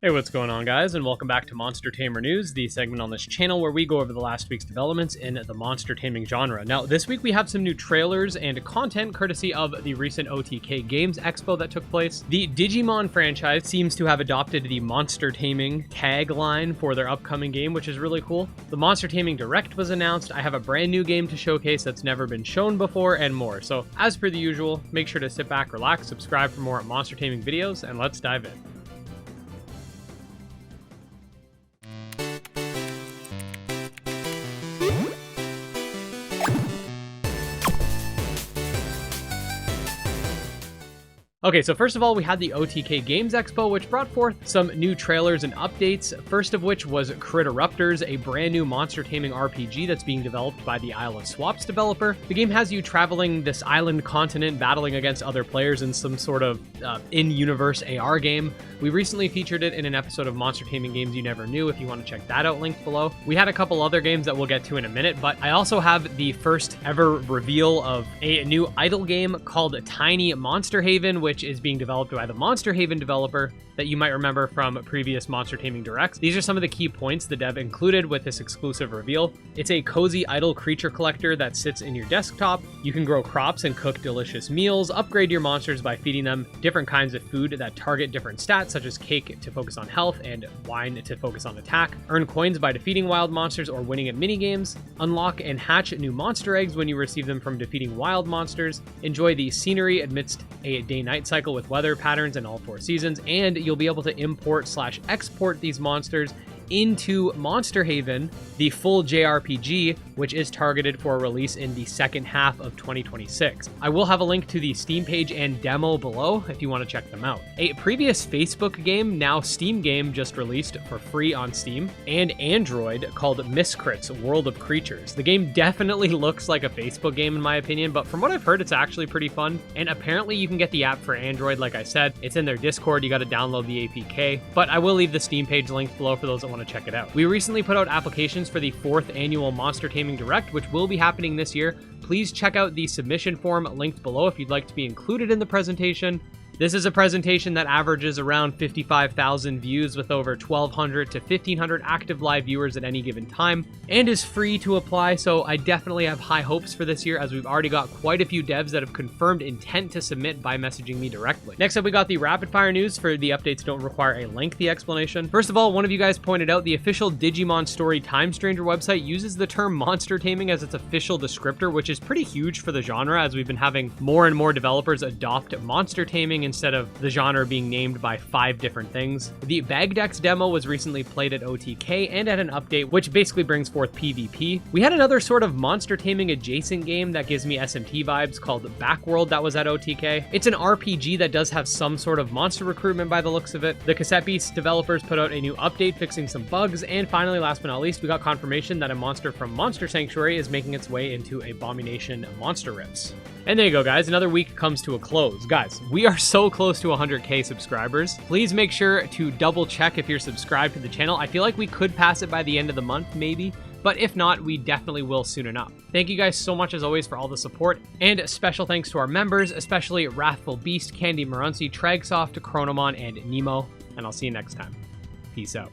Hey, what's going on, guys, and welcome back to Monster Tamer News, the segment on this channel where we go over the last week's developments in the monster taming genre. Now, this week we have some new trailers and content courtesy of the recent OTK Games Expo that took place. The Digimon franchise seems to have adopted the monster taming tagline for their upcoming game, which is really cool. The Monster Taming Direct was announced. I have a brand new game to showcase that's never been shown before, and more. So, as per the usual, make sure to sit back, relax, subscribe for more monster taming videos, and let's dive in. Okay, so first of all, we had the OTK Games Expo, which brought forth some new trailers and updates. First of which was Critterupters, a brand new monster taming RPG that's being developed by the Isle of Swaps developer. The game has you traveling this island continent, battling against other players in some sort of in-universe AR game. We recently featured it in an episode of Monster Taming Games You Never Knew, if you want to check that out, linked below. We had a couple other games that we'll get to in a minute, but I also have the first ever reveal of a new idle game called Tiny Monster Haven, which is being developed by the Monster Haven developer that you might remember from previous Monster Taming Directs. These are some of the key points the dev included with this exclusive reveal. It's a cozy idle creature collector that sits in your desktop. You can grow crops and cook delicious meals, upgrade your monsters by feeding them different kinds of food that target different stats, such as cake to focus on health and wine to focus on attack. Earn coins by defeating wild monsters or winning at minigames. Unlock and hatch new monster eggs when you receive them from defeating wild monsters. Enjoy the scenery amidst a day-night cycle with weather patterns in all 4 seasons, and you'll be able to import/export these monsters into Monster Haven, the full JRPG, which is targeted for release in the second half of 2026. I will have a link to the Steam page and demo below if you want to check them out. A previous Facebook game, now Steam game, just released for free on Steam and Android called Miscrits, World of Creatures. The game definitely looks like a Facebook game in my opinion, but from what I've heard, it's actually pretty fun. And apparently you can get the app for Android, like I said. It's in their Discord, you got to download the APK, but I will leave the Steam page linked below for those that want to check it out. We recently put out applications for the 4th annual Monster Taming Direct, which will be happening this year. Please check out the submission form linked below if you'd like to be included in the presentation. This is a presentation that averages around 55,000 views with over 1,200 to 1,500 active live viewers at any given time, and is free to apply, so I definitely have high hopes for this year, as we've already got quite a few devs that have confirmed intent to submit by messaging me directly. Next up, we got the rapid fire news for the updates don't require a lengthy explanation. First of all, one of you guys pointed out the official Digimon Story Time Stranger website uses the term monster taming as its official descriptor, which is pretty huge for the genre, as we've been having more and more developers adopt monster taming instead of the genre being named by 5 different things. The Bagdex demo was recently played at OTK and at an update, which basically brings forth PvP. We had another sort of monster taming adjacent game that gives me SMT vibes called Backworld that was at OTK. It's an RPG that does have some sort of monster recruitment by the looks of it. The Cassette Beast developers put out a new update fixing some bugs, and finally, last but not least, we got confirmation that a monster from Monster Sanctuary is making its way into Abomination Monster Rifts. And there you go, guys. Another week comes to a close. Guys, we are so close to 100K subscribers. Please make sure to double check if you're subscribed to the channel. I feel like we could pass it by the end of the month, maybe, but if not, we definitely will soon enough. Thank you guys so much as always for all the support, and special thanks to our members, especially Wrathful Beast, Candy Marunci, Tragsoft, Coromon, and Nemo, and I'll see you next time. Peace out.